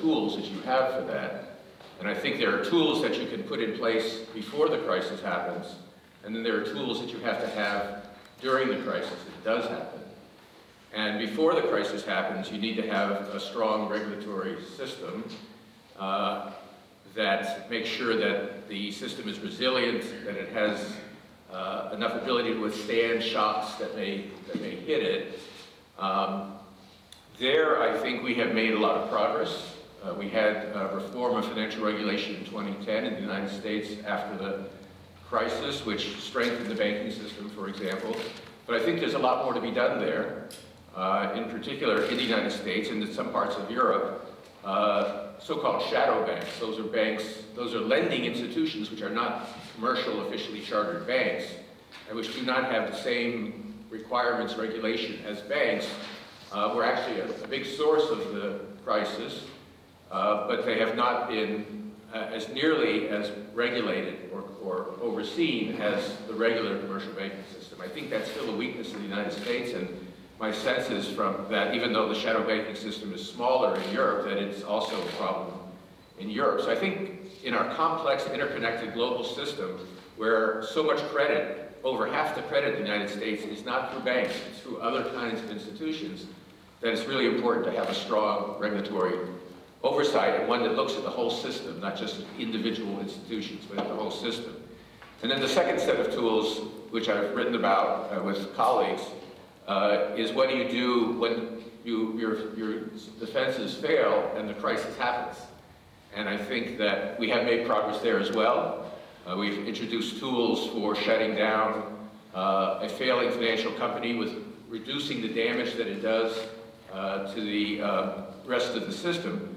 tools that you have for that. And I think there are tools that you can put in place before the crisis happens, and then there are tools that you have to have during the crisis. It does happen. And before the crisis happens, you need to have a strong regulatory system that makes sure that the system is resilient, that it has enough ability to withstand shocks that may hit it. There, I think we have made a lot of progress. We had reform of financial regulation in 2010 in the United States after the crisis, which strengthened the banking system, for example. But I think there's a lot more to be done there. In particular, in the United States and in some parts of Europe, so-called shadow banks. Those are lending institutions which are not commercial, officially chartered banks, and which do not have the same requirements, regulation as banks, were actually a big source of the crisis, but they have not been as nearly as regulated or overseen as the regular commercial banking system. I think that's still a weakness in the United States, and my sense is from that, even though the shadow banking system is smaller in Europe, that it's also a problem in Europe. So I think in our complex, interconnected global system, where so much credit, over half the credit in the United States is not through banks, it's through other kinds of institutions, that it's really important to have a strong regulatory oversight and one that looks at the whole system, not just individual institutions, but at the whole system. And then the second set of tools, which I've written about with colleagues, is what do you do when your defenses fail and the crisis happens? And I think that we have made progress there as well. We've introduced tools for shutting down a failing financial company with reducing the damage that it does to the rest of the system.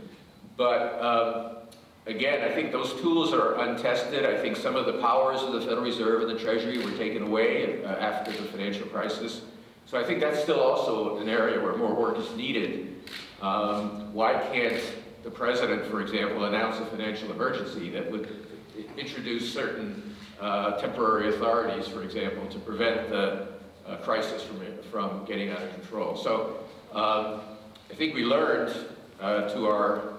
But again, I think those tools are untested. I think some of the powers of the Federal Reserve and the Treasury were taken away after the financial crisis. So I think that's still also an area where more work is needed. Why can't the president, for example, announce a financial emergency that would introduce certain temporary authorities, for example, to prevent the crisis from getting out of control? So I think we learned to our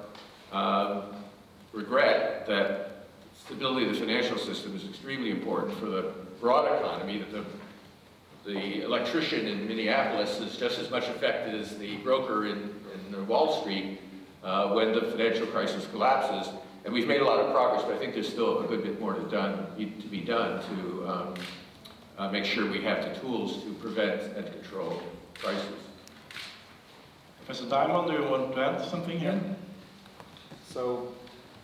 regret that stability of the financial system is extremely important for the broad economy, that the electrician in Minneapolis is just as much affected as the broker in Wall Street when the financial crisis collapses. And we've made a lot of progress, but I think there's still a good bit more to be done to make sure we have the tools to prevent and control crises. Professor Diamond, do you want to add something here? So,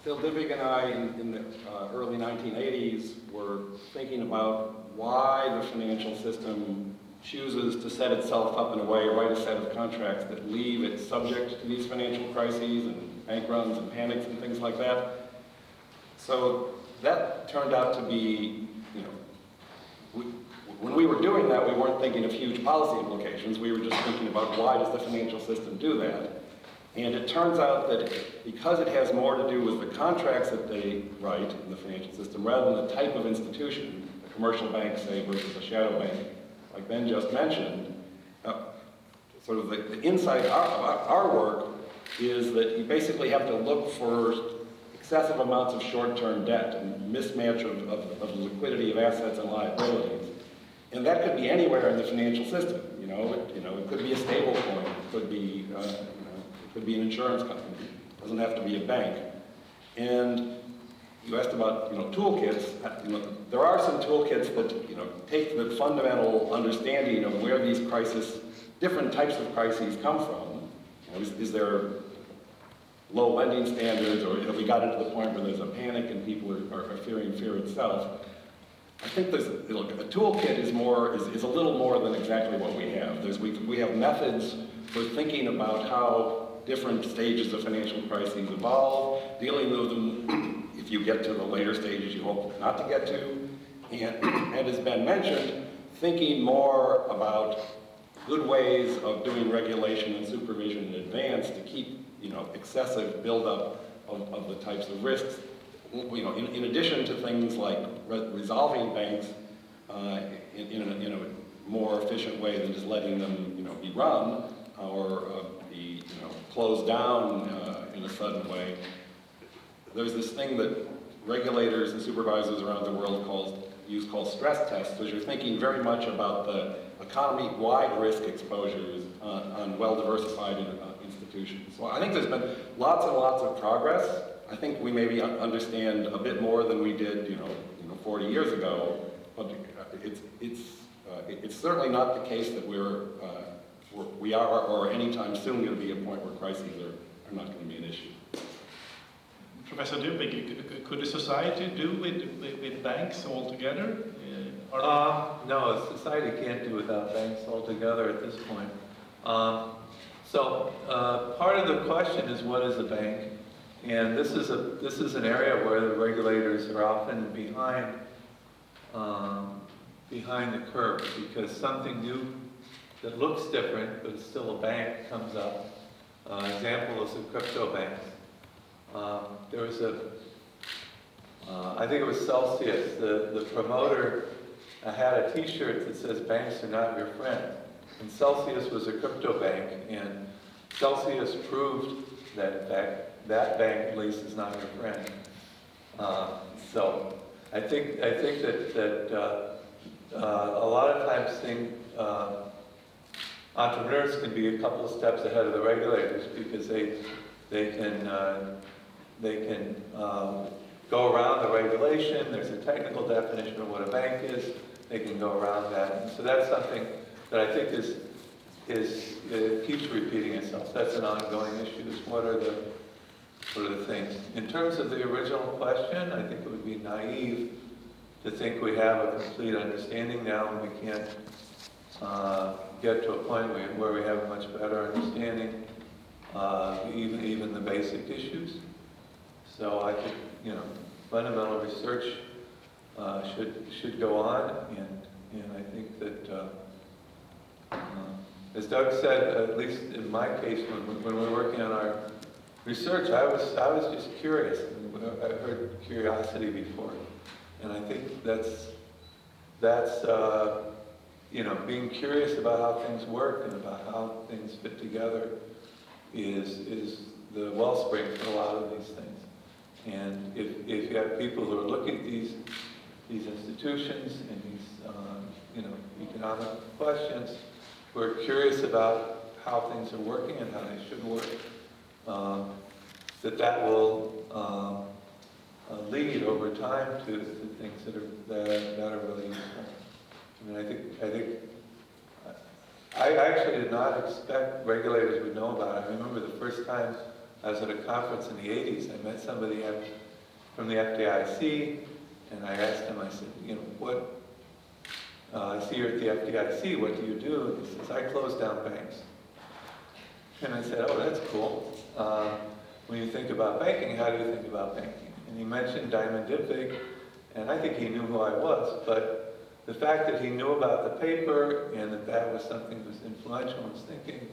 Phil Dybvig and I, in the early 1980s, were thinking about why the financial system chooses to set itself up in a way, write a set of contracts that leave it subject to these financial crises and bank runs and panics and things like that. So that turned out to be, when we were doing that, we weren't thinking of huge policy implications. We were just thinking about why does the financial system do that? And it turns out that because it has more to do with the contracts that they write in the financial system rather than the type of institution, a commercial bank, say, versus a shadow bank, like Ben just mentioned, sort of the insight of our work is that you basically have to look for excessive amounts of short-term debt and mismatch of the liquidity of assets and liabilities. And that could be anywhere in the financial system. It could be a stable coin, it could be it could be an insurance company. It doesn't have to be a bank. And you asked about toolkits. There are some toolkits that take the fundamental understanding of where these different types of crises come from. Is there low lending standards, or have we got into the point where there's a panic and people are fearing fear itself? I think a toolkit is a little more than exactly what we have. We have methods for thinking about how different stages of financial crises evolve, dealing with them if you get to the later stages you hope not to get to, and as Ben mentioned, thinking more about good ways of doing regulation and supervision in advance to keep excessive buildup of the types of risks. In addition to things like resolving banks in a more efficient way than just letting them be run or be closed down in a sudden way. There's this thing that regulators and supervisors around the world call stress tests, because you're thinking very much about the economy-wide risk exposures on well-diversified institutions. So I think there's been lots and lots of progress. I think we maybe understand a bit more than we did, 40 years ago. But it's certainly not the case that we are or anytime soon going to be at a point where crises are not going to be an issue. Professor Dubig, could a society do with banks altogether? No, a society can't do without banks altogether at this point. So part of the question is, what is a bank? And this is an area where the regulators are often behind the curve, because something new that looks different but is still a bank comes up. Example is the crypto banks. There was I think it was Celsius, the promoter had a t-shirt that says banks are not your friend. And Celsius was a crypto bank, and Celsius proved that that bank at least is not your friend. So I think that a lot of times entrepreneurs can be a couple of steps ahead of the regulators, because they can go around the regulation. There's a technical definition of what a bank is. They can go around that. And so that's something that I think keeps repeating itself. That's an ongoing issue. Is what are the things? In terms of the original question, I think it would be naive to think we have a complete understanding now, and we can't get to a point where we have a much better understanding, even the basic issues. So I think, fundamental research should go on, and I think that, as Doug said, at least in my case, when we were working on our research, I was just curious. I've heard curiosity before, and I think that's being curious about how things work and about how things fit together is the wellspring for a lot of these things. And if you have people who are looking at these institutions and these economic questions, who are curious about how things are working and how they should work, that will lead over time to things that are really useful. I mean, I think I actually did not expect regulators would know about it. I remember the first time I was at a conference in the 80s. I met somebody from the FDIC, and I asked him, I said, what, I see you're at the FDIC, what do you do? And he says, I close down banks. And I said, oh, that's cool. When you think about banking, how do you think about banking? And he mentioned Diamond Dipvig, and I think he knew who I was, but the fact that he knew about the paper and that was something that was influential in his thinking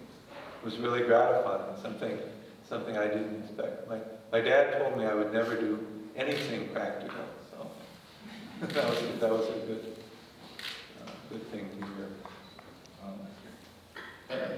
was really gratifying, something I didn't expect. My dad told me I would never do anything practical, so that was a good thing to hear.